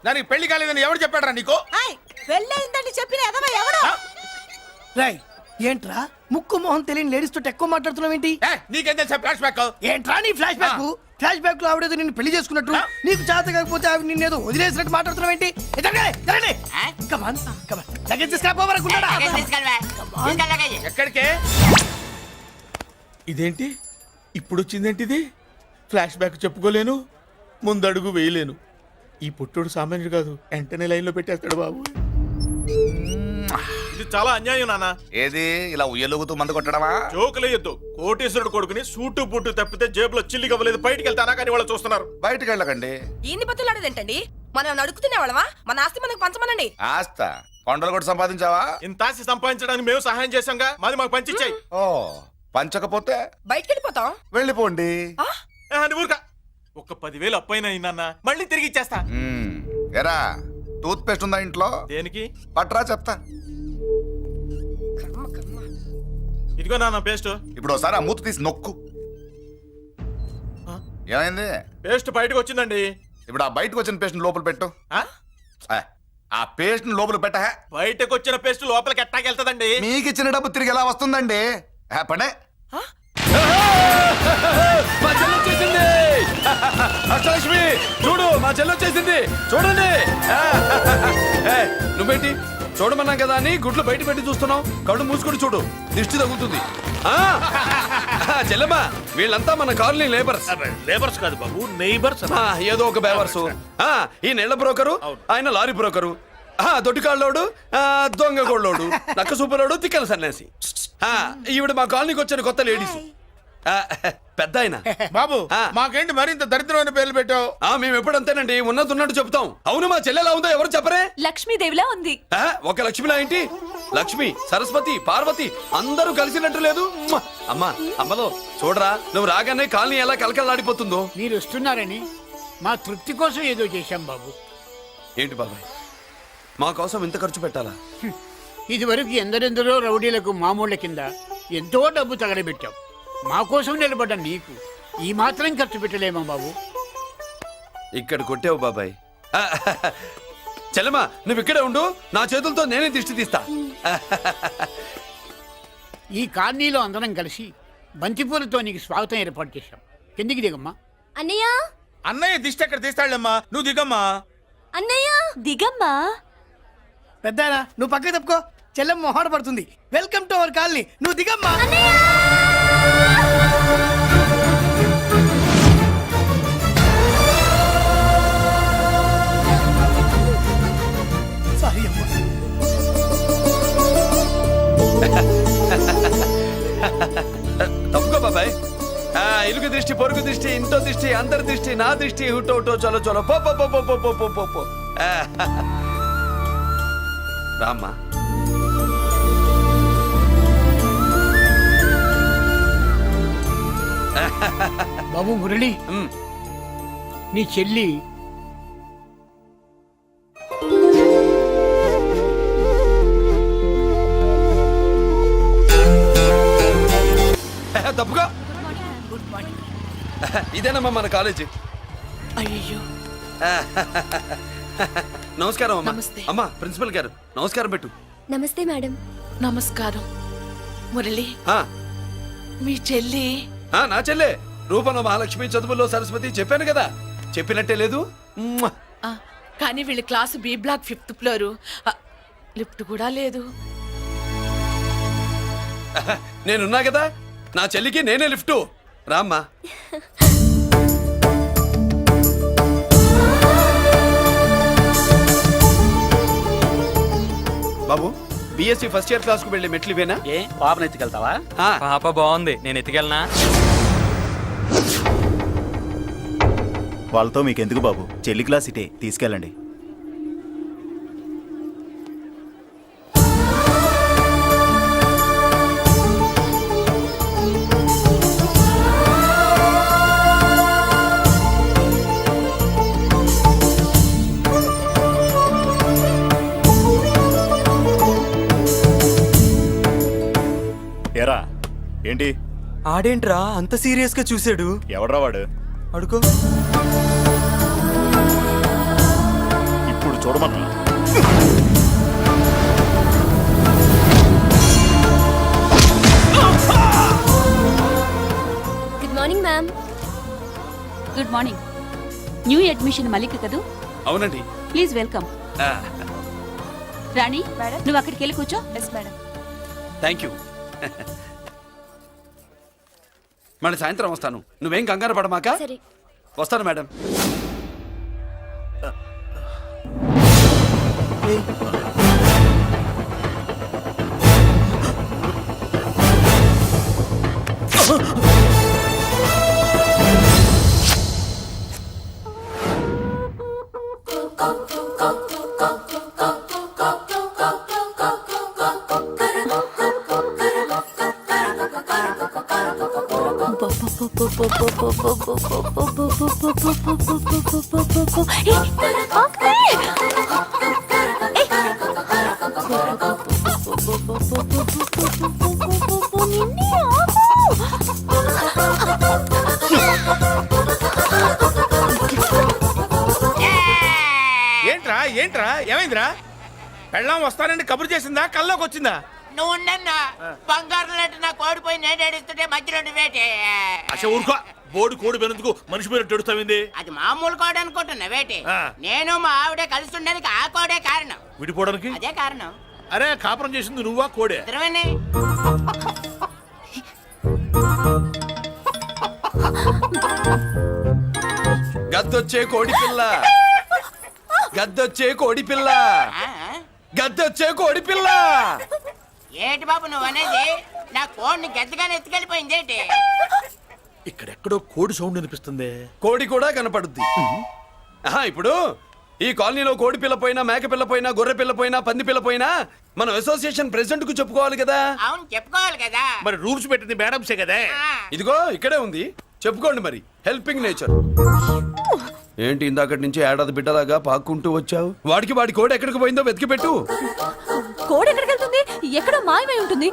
దానికి పెళ్లి కాలేదని ఎవరు చెప్పాడరా నీకు? పెళ్ళయిందని చెప్పిన ఎదవ ఎవరు? రాయ్, ఏంట్రా ముక్కు మొహం తెలియని లేడీస్ తోటి ఎక్కువ మాట్లాడుతున్నావు ఏంటి? నీకేం తెలుసా ఫ్లాష్ బ్యాక్? ఏంట్రా నీ ఫ్లాష్ బ్యాక్? ఫ్లాష్ బ్యాక్ లో ఆవిడేదో నిన్ను పెళ్లి చేసుకున్నట్టు, నీకు చేత కాకపోతే ఆవిడ నిన్నేదో వదిలేసినట్టు మాట్లాడుతున్నావు ఏంటి? ఎక్కడికే? ఇదేంటి ఇప్పుడు వచ్చిందేంటి? ఇది ఫ్లాష్ బ్యాక్ చెప్పుకోలేను, ముందడుగు వేయలేను. ఈ పుట్టుడు సామాన్యుడు కాదు, వెంటనే లైన్ లో పెట్టేస్తాడు బాబు. ఇది చాలా అన్యాయం నాన్న. ఏది ఇలా ఉయ్యలుగుతూ మందు కొట్టడమా? జోకులేయొద్దు. కోటేశ్వరుడు కొడుకుని సూటు బూటు తప్పితే జేబులో చిల్లి కవ్వలేదు, బయటికి వెళ్తానా కానీ వాళ్ళు చూస్తున్నారు. బయటికి వెళ్ళకండి. ఈయన్ని బతులాడేదేంటండి? మనం అడుగుతున్న వాళ్ళమా? మన ఆస్తి మనకు పంచమనండి. ఆస్త కొండలు కూడా సంపాదించావా? ఇంత ఆస్తి సంపాదించడానికి మేము సహాయం చేశాంగా, మాది మాకు పంచిచ్చాయి. ఓ పంచకపోతే బయటికి వెళ్ళిపోతాం. వెళ్ళిపోండి. ఊరుక. ఒక 10,000 అప్పైన నాన్న, మళ్ళీ తిరిగి ఇచ్చేస్తా. ఎరా టూత్ పేస్ట్ ఉందా ఇంట్లో? దేనికి? పట్రా చెప్తా. ఇదిగో నాన్న పేస్ట్. ఇప్పుడు ఒకసారి ఆ మూత తీసి నొక్కు. ఏమైంది? పేస్ట్ బయటకు వచ్చిందండి. ఇప్పుడు ఆ బయటకు వచ్చిన పేస్ట్ లోపల పెట్టు. ఆ పేస్ట్ లోపల పెట్ట. బయటకు వచ్చిన పేస్ట్ లోపలికి ఎట్టాకెళ్తదండి? మీకు ఇచ్చిన డబ్బు తిరిగి ఎలా వస్తుందండి? పడే మా చెల్లి వచ్చేసింది. అష్టలక్ష్మి చూడు, మా చెల్లి వచ్చేసింది చూడండి. నువ్వేంటి చూడమన్నాం కదా అని గుడ్లు బయట పెట్టి చూస్తున్నావు? కళ్ళు మూసుకొని చూడు, దిష్టి తగులుతుంది. చెల్లెమ్మా, వీళ్ళంతా మన కాలనీ లేబర్స్. లేబర్స్ కాదు బాబు, నైబర్స్. ఏదో ఒక బేవర్సు. ఈ నెల బ్రోకరు, ఆయన లారీ బ్రోకరు, దొడ్డికాళ్ళోడు, దొంగ గోళ్ళోడు, నక్క సూపరోడు, తిక్కల సన్యాసి. ఈవిడ మా కాలనీకి వచ్చిన కొత్త లేడీస్. పెద్ద ఆయన. బాబు మాకేంటి మరింత దరిద్రమైన పేర్లు పెట్టావు? మేము ఎప్పుడంతేనండి, ఉన్నది ఉన్నట్టు చెప్తాం. అవును, మా చెల్లెలా ఉందో ఎవరు చెప్పరే? లక్ష్మీదేవిలా ఉంది. ఒక లక్ష్మిలా ఏంటి? లక్ష్మి, సరస్వతి, పార్వతి అందరూ కలిసినట్టు లేదు. అమ్మా అమ్మలో చూడరా, నువ్వు రాగానే కాలనీ ఎలా కలకలాడిపోతుందో. మీరు వస్తున్నారని మా తృప్తి కోసం ఏదో చేశాం బాబు. ఏంటి బాబాయ్, మా కోసం ఇంత ఖర్చు పెట్టాలా? ఇదివరకు ఎందరెందరో రౌడీలకు మామూళ్ళ కింద ఎంతో డబ్బు తగలబెట్టాం. మా కోసం నిలబడ్డ నీకు ఈ మాత్రం ఖర్చు పెట్టలేమా బాబు? ఇక్కడ కొట్టావు బాబాయ్. చెల్లెమ్మా, నువ్వు ఇక్కడే ఉండు, నా చేతులతో నేనే దిష్టి తీస్తా. ఈ కాలనీలో అందరం కలిసి బంతిపూలతో నీకు స్వాగతం ఏర్పాటు చేశాం. కిందికి దిగమ్మా. అన్నయ్య, అన్నయ్య దిష్టి ఎక్కడ తీస్తాడమ్మా? నువ్వు దిగమ్మా. అన్నయ్య దిగమ్మా. పెద్దాయనా, నువ్వు పక్కకి తప్పుకో, చెల్లెమ్మ మొహాట పడుతుంది. Welcome to our colony. నువ్వు దిగమ్మా. సారీ అమ్మా. తప్పుకో బాబాయ్. ఇలుగు దృష్టి, పొరుగు దృష్టి, ఇంటో దృష్టి, అందరి దృష్టి, నా దృష్టి, హుటో హుటో చలో చలో పో పో పో పో పో పో పో పో. రామ్మా. బాబు మురళి, నీ చెల్లి తప్పుకో. ఇదేనమ్మా మన కాలేజీ. అయ్యో, నమస్కారం అమ్మా. అమ్మా ప్రిన్సిపల్ గారు నమస్కారం పెట్టు. నమస్తే మేడం. నమస్కారం. మురళి, ఆ, మీ చెల్లి? నా చెల్లె రూపంలో మహాలక్ష్మి, చదువుల్లో సరస్వతి. చెప్పాను కదా, చెప్పినట్టే లేదు. కానీ వీళ్ళ class B block 5th floor, lift కూడా లేదు. నేనున్నా కదా, నా చెల్లికి నేనే లిఫ్ట్. రామ్మా. బాబు, బిఎస్సి ఫస్ట్ ఇయర్ క్లాస్ కు వెళ్ళి మెట్లు ఇవేనా? ఏ పాపను ఎత్తుకెళ్తావా? పాప బాగుంది, నేను ఎత్తుకెళ్ళనా? వాళ్ళతో మీకెందుకు బాబు, చెల్లి క్లాస్ ఇటే, తీసుకెళ్ళండి. ఎరా ఏంటి? ఆడేంట్రా అంత సీరియస్ గా చూసాడు? ఎవడ్రా వాడు? అడుకో. ఇప్పుడు చూడమన్నా. Good morning ma'am. Good morning. New admission Malik కదూ? అవునండి. Please welcome. ఆ, రాణి, నువ్వు అక్కడికి వెళ్ళి కూర్చో. Yes madam. Thank you. మళ్ళీ సాయంత్రం వస్తాను, నువ్వేం కంగారు పడమాక. సరే. వస్తాను మేడం. ఏంట్రా ఏంట్రా ఏమైందిరా? పెళ్ళాం వస్తానండి కబురు చేసిందా, కల్లోకి వచ్చిందా? నువ్వు ఉండన్నా బంగారం లాంటి నా కోడిపోయి నేను ఏడుస్తుంటే మధ్యలో వేటే. అసలు ఊరుకో, బోర్డు కోడి పెనందుకు మనిషి పేరు ఎడుతావింది. అది మామూలు కోడి అనుకుంటున్నా వేటే. ఆ. నేను మా ఆవిడే కలిసి ఉండడానికి ఆ కోడే కారణం. విడిపోవడానికి? అదే కారణం. అరే కాపురం చేసింది నువ్వా కోడే? ఇద్దరమేనే. గద్దొచ్చే కోడి పిల్ల, గద్దొచ్చే కోడి పిల్ల, ఆ? గద్దొచ్చే కోడి పిల్ల. ఏటి బాబు నువ్వు అనేది? నా కోడిని గద్దగానే ఎత్తుకెళ్ళిపోయింది ఏంటి? ఇక్కడెక్కడో కోడి సౌండ్ అనిపిస్తుంది. కోడి కూడా కనపడుద్ది. ఆహా, ఇప్పుడు ఈ కాలనీలో కోడి పిల్ల పోయినా, మేక పిల్ల పోయినా, గొర్రె పిల్ల పోయినా, పంది పిల్ల పోయినా మనం అసోసియేషన్ ప్రెసిడెంట్ కు చెప్పుకోవాలి కదా. అవును చెప్పుకోవాలి కదా. మరి రూల్స్ పెట్టింది మేడంసే కదా. ఆ. ఇదిగో ఇక్కడే ఉంది, చెప్పుకోండి మరి. Helping nature. ఏంటి ఇందాకటి నుంచి ఏడాది బిడ్డలాగా పాక్కుంటూ వచ్చావు? వాడికి వాడి కోడి ఎక్కడికి పోయిందో వెతికి పెట్టు. కోడి ఎక్కడికి వెళ్తుంది? ఎక్కడో మాయమై ఉంటుంది.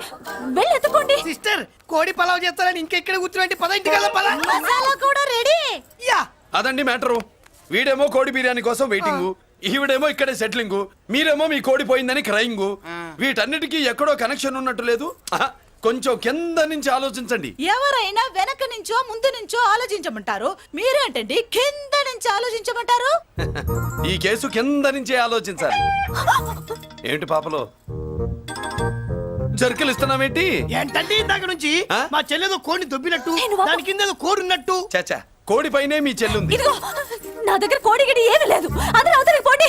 వెళ్ళి ఎత్తుకోండి. సిస్టర్, కోడి పలావ్ చేస్తారని ఇంకెక్కడ కూర్చోండి. పద ఇంటికి వెళ్దాం, పద. మసాలా కూడా రెడీ. యా. అదండి మ్యాటరు. వీడేమో కోడి బిర్యానీ కోసం వెయిటింగ్, ఈవిడేమో ఇక్కడే సెటిలింగ్, మీరేమో మీ కోడి పోయిందని క్రయింగ్. వీటన్నిటికీ ఎక్కడో కనెక్షన్ ఉన్నట్టు లేదు. ఆహా, కొంచెం కింద నుంచి ఆలోచించండి. ఎవరైనా వెనక నుంచో ముందు నుంచో ఆలోచించమంటారు, మీరేంటండి కింద నుంచి ఆలోచించమంటారు? ఈ కేసు కింద నుంచే ఆలోచించాలి. ఏంటి పాపలో జర్కలు ఇస్తున్నావేంటి? ఏంటండి ఇందాక నుంచి ఆ? మా చెల్లెదో కోడిని దొబ్బినట్టు, నేను బాబు. దాని కింద ఏదో కోడి ఉన్నట్టు. చాచా, కోడి పైనే మీ చెల్లుంది. ఇదిగో నా దగ్గర కోడి గిడి ఏమీ లేదు. అందరూ అవతలికి పోండి.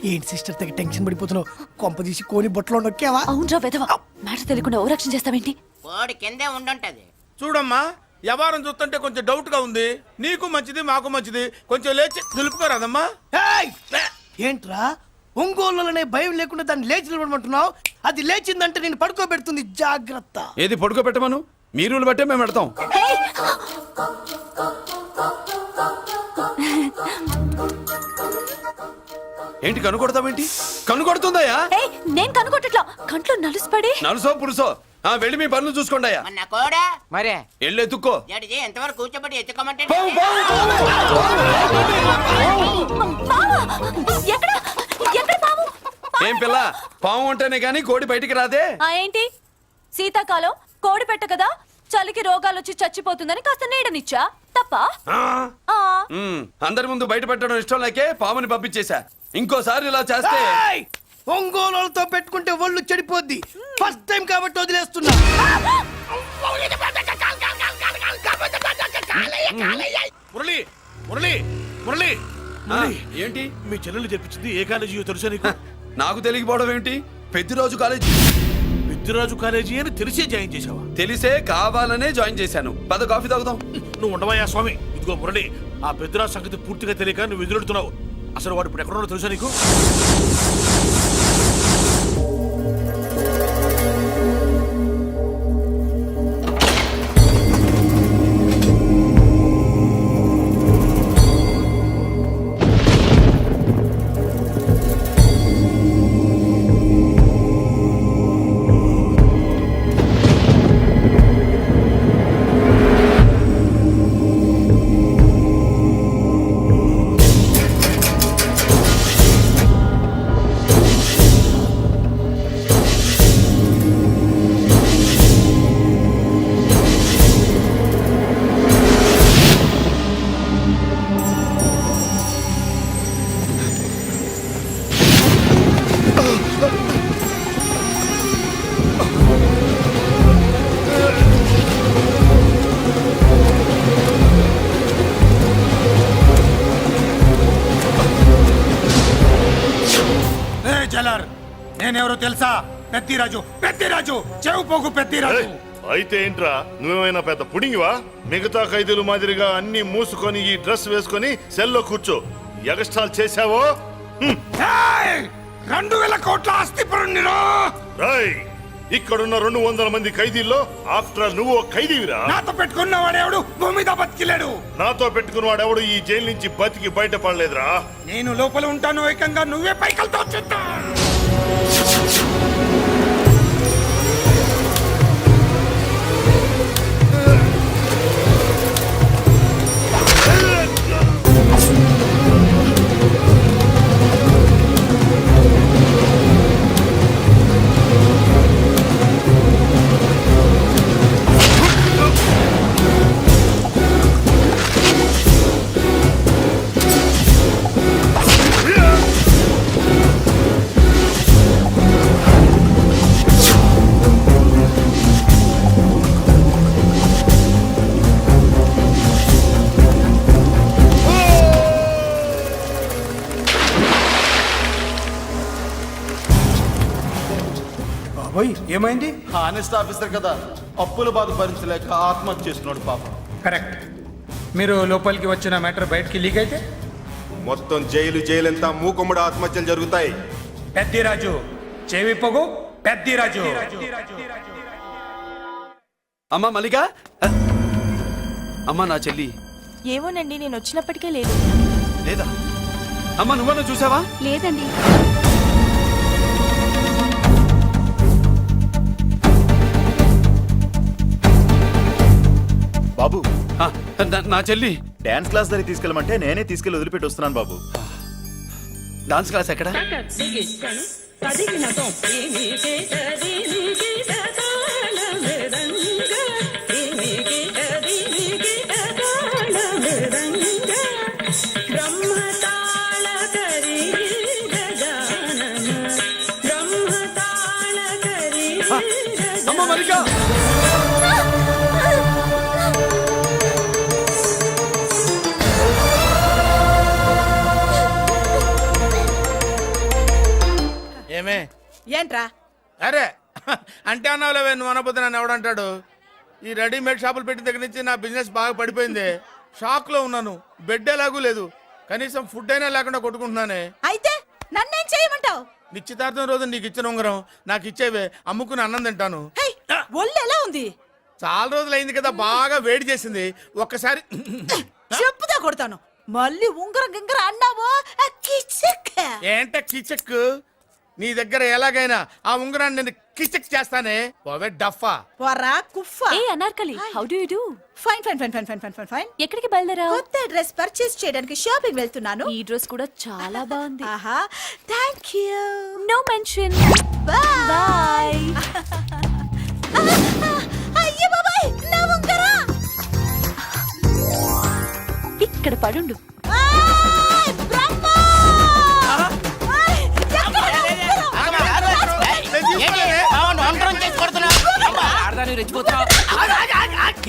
ఏంటి సిస్టర్ తెగ టెన్షన్ పడిపోతున్నావు? కొంప తీసి కోని బొట్టలో నొక్కావా? అవునరా వెధవ, మాట తెలియకుండా ఓ రక్షణ చేస్తావేంటి? కోడి కిందే ఉండుంటది. చూడమ్మా, వ్యవహారం చూస్తుంటే కొంచెం డౌట్ గా ఉంది. నీకు మంచిది మాకు మంచిది, కొంచెం లేచి నిలుపుకోరాదమ్మా. ఏయ్! ఏంట్రా ఒంగోలులోనే భయం లేకుండా దాన్ని లేచి నిలబడమంటున్నావు? అది లేచిందంటే నేను పడుకోబెడుతుంది, జాగ్రత్త. ఏది పడుకోబెట్టమను, మీ రూల్ బట్టే మేము పెడతాం. ఏంటి కనుకొడతావేంటి? కనుకొడుతుందయ్యా? ఏయ్, నేను కనుగొట్టట్లా, కంట్లో నలుసుపడి. నలుసో పురుసో వెళ్ళి మీ పనులు చూసుకోండి అయ్యా. మన కోడా మరే వెళ్ళి ఎత్తుక్కో. జడిజీ ఎంతవరకు కూర్చోబెట్టి ఎత్తుకోమంటే పావా! ఎక్కడ ఎక్కడ పాము? ఏం పిల్ల, పాము ఉంటేనే గాని కోడి బయటికి రాదే. ఆ ఏంటి, శీతాకాలం కోడి పెట్ట కదా, చలికి రోగాలు వచ్చి చచ్చిపోతుందని కాస్త నీడనిచ్చా, తప్ప? ఆ? ఆ, అందరి ముందు బయట పెట్టడం ఇష్టం లేకే పాముని పంపించేశా. ఇంకోసారి ఇలా చేస్తే ఏయ్! ఒంగోలులతో పెట్టుకుంటే ఒళ్ళు చెడిపోద్ది. ఫస్ట్ టైం కాబట్టి వదిలేస్తున్నా. మురళి మురళి మురళి ఆ, ఏంటి మీ చెల్లెలు చెప్పించింది ఏ కాలేజీ తెలుసా నీకు? నాకు తెలియకపోవడం ఏంటి? పెద్దిరాజు కాలేజీ. పెద్దిరాజు కాలేజీ అని తెలిసే జాయిన్ చేసావా? తెలిసే కావాలనే జాయిన్ చేశాను. పద కాఫీ తాగుదాం. నువ్వు ఉండవయ్యా స్వామి. ఇదిగో మురళి, ఆ పెద్దరాజు సంగతి పూర్తిగా తెలియక నువ్వు ఎదురెడుతున్నావు. అసలు వాడు ఇప్పుడు ఎక్కడున్నాడో తెలుసా నీకు? నేనెవరో తెలుసా? పెద్దిరాజు, పెద్దిరాజు, చెవు పోగు పెద్దిరాజు. అయితే ఏంట్రా, నువ్వేమైనా పెద్ద పుడింగివా? మిగతా ఖైదీలు మాదిరిగా అన్ని మూసుకొని ఈ డ్రెస్ వేసుకొని సెల్లో కూర్చో. ఎగస్ట్రాల్ చేశావో 2,000 కోట్ల ఆస్తి పరుణ్ణిరో. ఇక్కడున్న 200 మంది ఖైదీల్లో ఆఫ్టర్ నువ్వు ఒక ఖైదీవిరా. నాతో పెట్టుకున్న వాడెవడు భూమి మీద బతికిలేడు. నాతో పెట్టుకున్న వాడెవడు ఈ జైలు నుంచి బతికి బయటపడలేదురా. నేను లోపల ఉంటాను, ఏకంగా నువ్వే పైకలతో చూద్దా. ఏమైంది? హానెస్ట్ ఆఫీసర్ కదా, అప్పుల బాధ భరించలేక ఆత్మహత్య చేసుకున్నాడు పాపం. కరెక్ట్. మీరు లోపలికి వచ్చిన మ్యాటర్ బయటికి లీక్ అయితే మొత్తం జైలంతా మూకుమ్మడి ఆత్మహత్యలు జరుగుతాయి. పెద్దిరాజు, చెవి పొగు పెద్దిరాజు. అమ్మా మల్లిక, అమ్మా నా చెల్లి ఏమోనండి, నేను వచ్చినప్పటికే లేదు. లేదా? అమ్మా నువ్వన్నా చూసావా? లేదండి. బాబు, నా చెల్లి డాన్స్ క్లాస్ దగ్గర తీసుకెళ్ళమంటే నేనే తీసుకెళ్ళి వదిలిపెట్టి వస్తున్నాను బాబు. డాన్స్ క్లాస్ ఎక్కడ? అమ్మ మల్లిక, ఏమే? ఏంట్రా? అరే అంటే అన్నావులేవే, నువ్వు అనబోతే నన్ను ఎవడంటాడు? ఈ రెడీమేడ్ షాపులు పెట్టిన దగ్గర నుంచి నా బిజినెస్ బాగా పడిపోయింది. షాక్ లో ఉన్నాను, బెడ్ ఎలాగూ లేదు, కనీసం ఫుడ్ అయినా లేకుండా కొట్టుకుంటున్నానే. అయితే నన్నేం చేయమంటావు? నిశ్చితార్థం రోజు నీకు ఇచ్చిన ఉంగరం నాకు ఇచ్చేవే, అమ్ముకుని అన్నం తింటాను. ఒళ్ళు ఎలా ఉంది? చాలా రోజులు అయింది కదా, బాగా వేడి చేసింది. ఒక్కసారి చెప్పుదా కొడతాను. మళ్ళీ ఉంగరం గింగర అన్నావో ఏంట కిచక్? నీ దగ్గర ఎలాగైనా ఆ ఉంగరాన్ని నేను కిచక్ చేస్తానే. పోవే డఫా. పోరా కుఫా. ఏ Anarkali, how do you do? Fine fine fine fine fine fine fine fine. ఎక్కడికి బయలుదేరావు? కొత్త డ్రెస్ పర్చేస్ చేయడానికి షాపింగ్ వెళ్తున్నాను. ఈ డ్రెస్ కూడా చాలా బాగుంది. ఆహా, థాంక్యూ. No mention. బై. అయ్యో బాబాయ్, నా ఉంగరం ఇక్కడ పడుండు.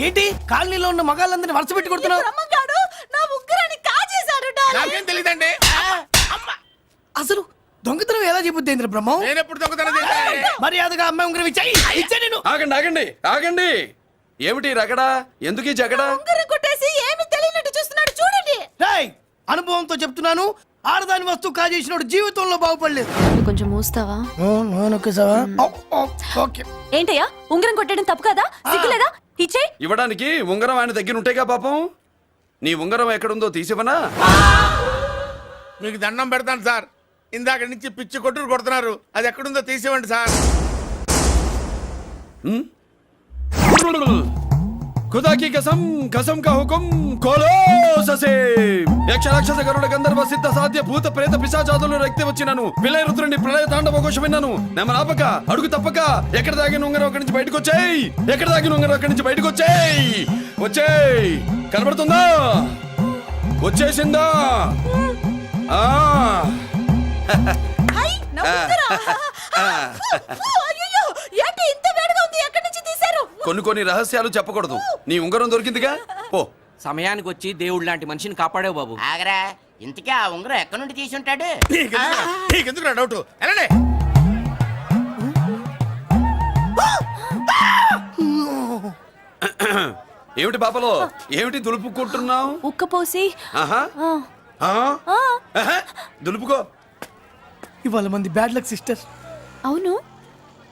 ఏంటి కాలనీలో ఉన్న మగాళ్ళందరినీ వరుస పెట్టి కొడుతున్నావు? నా ఉంగరాన్ని కాజేశాడు. నాకేం తెలియదండి. అసలు దొంగతనం ఎలా చెబుద్ది బ్రహ్మం? నేను ఎప్పుడు దొంగతనం చేశాను? మర్యాదగా అమ్మాయి ఉంగరం ఇచ్చాయి. నేను ఆగండి ఆగండి ఆగండి. ఏమిటి రగడా? ఎందుకు ఈ జగడా? ఉంగరం కొట్టేసి ఏమి తెలియనట్టు చూస్తున్నాడు చూడండి. అనుభవంతో చెప్తున్నాను, ఆడదాని వస్తువు కాజేసినోడు జీవితంలో బాగుపడలేదు. కొంచెం మూస్తావా? ఓకే. ఏంటయ్యా ఉంగరం కొట్టడం తప్పు కదా? సిగ్గులేదా? ఇచ్చే. ఇవ్వడానికి ఉంగరం ఆయన దగ్గర ఉంటేగా పాపం. నీ ఉంగరం ఎక్కడుందో తీసివనా? మీకు దండం పెడతాను సార్, ఇందాక నుంచి పిచ్చి కొట్టుడు కొడుతున్నారు, అది ఎక్కడుందో తీసివ్వండి సార్. खुदा की कसम कसम का हुकुम खोलो ससे యక్ష రాక్షస గరుడ గంధర్వ సిద్ధ సాధ్య భూత ప్రేత పిశాచాదులు రక్తి వచ్చినాను విలయ రుద్రుని ప్రళయ తాండవ ఘోష విన్నాను. నెమలాపక అడుగు తప్పక ఎక్కడ దాగిన ఉంగరం అక్కడి నుంచి బయటకు వచ్చేయ్, ఎక్కడ దాగిన ఉంగరం అక్కడి నుంచి బయటకు వచ్చేయ్, వచ్చేయ్. కనబడుతుందా? వచ్చేసిందా? ఆ హై నా ఉంగరం. అయ్యో ఏంటి ఇంత వేడిగా ఉంది? ఎక్కడి నుంచి తీశారు? కొన్ని రహస్యాలు చెప్పకూడదు. నీ ఉంగరం దొరికిందిగా, పో. సమయానికి వచ్చి దేవుడు లాంటి మనిషిని కాపాడావు బాబు. ఆగరా, ఇంతకీ ఆ ఉంగరం ఎక్కడి నుండి తీసి ఉంటాడు? నీకెందుకు డౌట్? వెళ్ళండి. ఏమిటి పాపలో, ఏమిటి దులుపుకుంటున్నావు? ఉక్కపోసి. ఆహా. ఆహా. దులుపుకో. ఇవాళ మంది బ్యాడ్ లక్ సిస్టర్. అవును,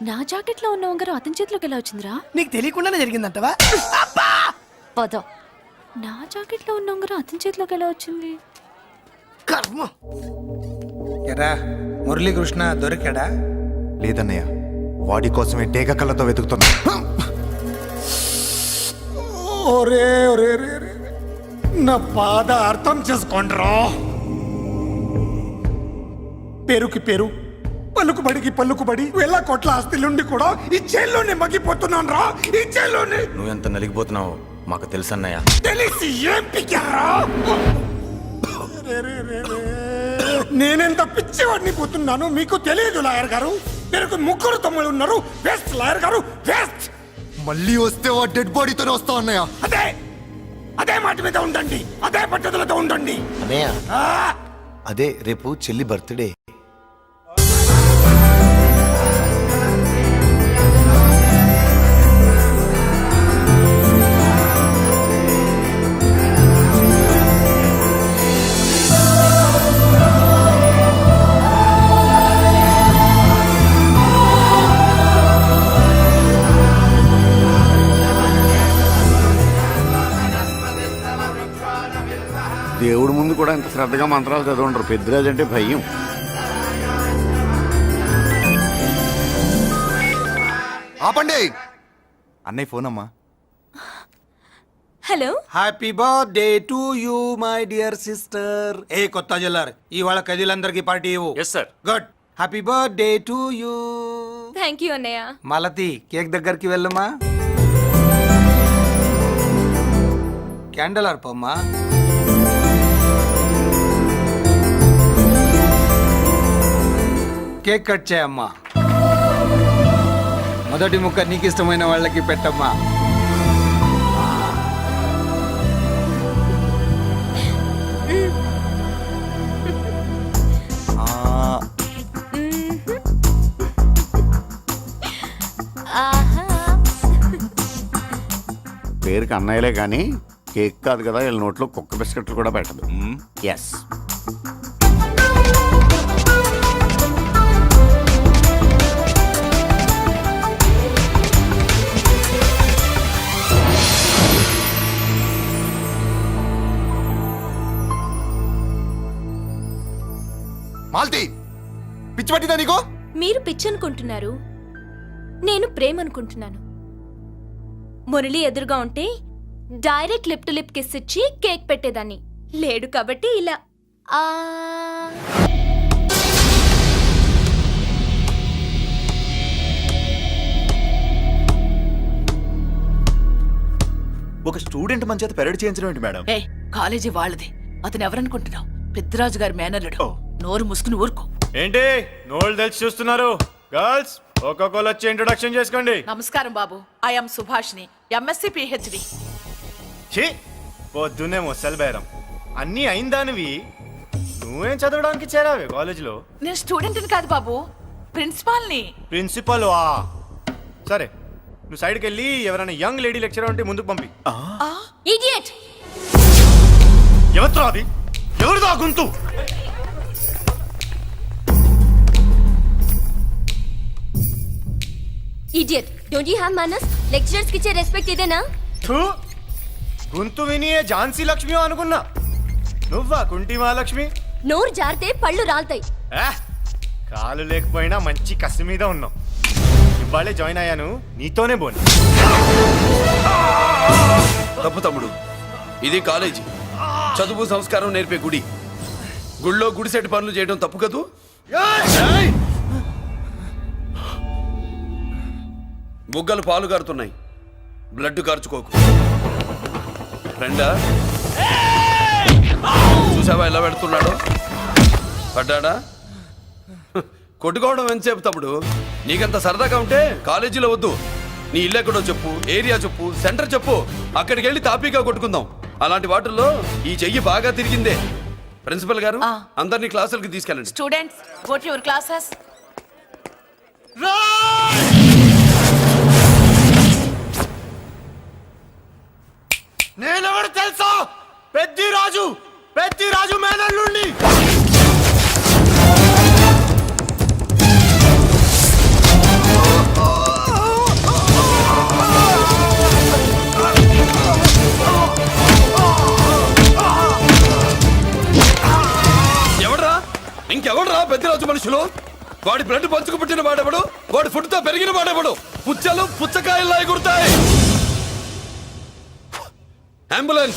నా జాకెట్ లో ఉన్న ఉంగరం అతని చేతిలోకి ఎలా వచ్చిందిరా? నీకు తెలియకుండానే జరిగిందంటవా? పద. నా జాకెట్ లో ఉన్న ఉంగరం అతని చేతిలోకి ఎలా వచ్చింది? కర్మ. ఎరా మురళీకృష్ణ దొరికాడా? లేదన్నయ్య, వాడి కోసమే టేక కళ్ళతో వెతుకుతున్నా. ఒరే ఒరే రే రే. నా బాధ అర్థం చేసుకోండిరా. పేరుకి పేరు, పలుకుబడికి పలుకుబడి, వేల కోట్ల ఆస్తిలుండి కూడా ఈ జైల్లోనే మగ్గిపోతున్నాను రా, ఈ జైల్లోనే. నువ్వెంత నలిగిపోతున్నావో మాకు తెలుసన్నయ్య. తెలిసి ఏం పిక్కారా? నేనెంత పిచ్చివాడిని పోతున్నాను మీకు తెలియదు లాయర్ గారు. మీరు ముగ్గురు తమ్ముళ్ళు ఉన్నారు. వేస్ట్ లాయర్ గారు, వేస్ట్. మళ్ళీ వస్తే ఆ డెడ్ బాడీతోనే వస్తా అన్నయ్య. అదే మాట మీద ఉండండి, అదే పద్ధతులతో ఉండండి. అన్నయ్య, అదే రేపు చెల్లి బర్త్డే. దేవుడి ముందు కూడా ఇంత శ్రద్ధగా మంత్రాలు చదవంటారు. పెద్దరాజు అంటే భయం. ఆపండి. అన్నయ్య ఫోన్ అమ్మా. Hello. Happy birthday to you my dear sister. ఏ కొత్త జిల్లార్, ఇవాళ కదిలందరికీ పార్టీ ఇవ్వు. Yes sir. Good. Happy birthday to you. Thank you అన్నయ్య. మలతి కేక్ దగ్గరికి వెళ్ళమ్మా. క్యాండల్ అర్పమ్మా. కేక్ కట్ చేయమ్మా. మొదటి ముక్క నీకు ఇష్టమైన వాళ్ళకి పెట్టమ్మా. పేరుకి అన్నయ్యలే కానీ కేక్ కాదు కదా, వీళ్ళ నోట్లో కుక్క బిస్కెట్లు కూడా పెట్టదు. ఎస్. మాల్తి, పిచ్చి పట్టిందా నీకు? మీరు పిచ్చి అనుకుంటున్నారు, నేను ప్రేమ అనుకుంటున్నాను. మురళి ఎదురుగా ఉంటే direct lip to lip kiss ఇచ్చి కేక్ పెట్టేదాన్ని. లేడు కాబట్టి ఇలా. ఒక స్టూడెంట్ మన చేత పెరడ్ చేయించడం ఏంటి మేడం? కాలేజీ వాళ్ళది, అతను ఎవరనుకుంటున్నావు? పెద్దరాజు గారి మేనల్లుడు. నోరు ముసుకుని ఊరుకో. ఏంటి నోళ్ళు తెలిసి చూస్తున్నారు? గర్ల్స్ ఒక్కొక్కరు వచ్చి ఇంట్రొడక్షన్ చేసుకోండి. నమస్కారం బాబు, ఐఎమ్ సుభాష్ని, ఎంఎస్సి పిహెచ్డి. ఛీ, పొద్దున్నే ముసలి బేరం అన్నీ అయిందానివి. నువ్వేం చదవడానికి చేరావే కాలేజీలో? నేను స్టూడెంట్ని కాదు బాబు, ప్రిన్సిపాల్ని. ప్రిన్సిపల్ వా? సరే, నువ్వు సైడ్కి వెళ్ళి ఎవరైనా యంగ్ లేడీ లెక్చరర్ ఉంటే ముందుకు పంపి. ఇడియట్. ఎవరితో అది? ఎవరిదో ఆ గొంతు? Idiot don't you have manners lecturers కి ఇచ్చే రెస్పెక్ట్ ఇదేనా థూ, గొంతు విని ఏ ఝాన్సీ లక్ష్మి అనుకున్నా. నువ్వా కుంటి మహాలక్ష్మి? నోరు జారితే పళ్ళు రాల్తాయి. కాలు లేకపోయినా మంచి కసి మీద ఉన్నావు. ఇవాళే జాయిన్ అయ్యాను, నీతోనే బోను. తప్పు తమ్ముడు, ఇది కాలేజీ, చదువు సంస్కారం నేర్పే గుడి. గుళ్ళో గుడిసెట్టి పనులు చేయడం తప్పు కదూ? బుగ్గలు పాలు కారుతున్నాయి, బ్లడ్ కార్చుకోకు. ఫ్రెండా, చూసావా ఎలా పెడుతున్నాడో? పడ్డాడా? కొట్టుకోవడం ఎంతసేపు తమ్ముడు? నీకంత సరదాగా ఉంటే కాలేజీలో వద్దు. నీ ఇల్లు ఎక్కడో చెప్పు, ఏరియా చెప్పు, సెంటర్ చెప్పు, అక్కడికి వెళ్ళి తాపీగా కొట్టుకుందాం. అలాంటి వాటిల్లో ఈ చెయ్యి బాగా తిరిగిందే. ప్రిన్సిపల్ గారు, అందరినీ క్లాసులకి తీసుకెళ్ళండి. Students go to your classes. నేనెవడు తెలుసా? పెద్దిరాజు, పెద్దిరాజు మేనల్లుండి. ఎవడ్రా? ఇంకెవడ్రా పెద్దరాజు మనుషులు? వాడి బ్లడ్ పంచుకు పుట్టిన వాడెవడు? వాడి ఫుడ్ తో పెరిగిన వాడెవడు? పుచ్చలు పుచ్చకాయల్లా ఎగురుతాయి. అంబులెన్స్!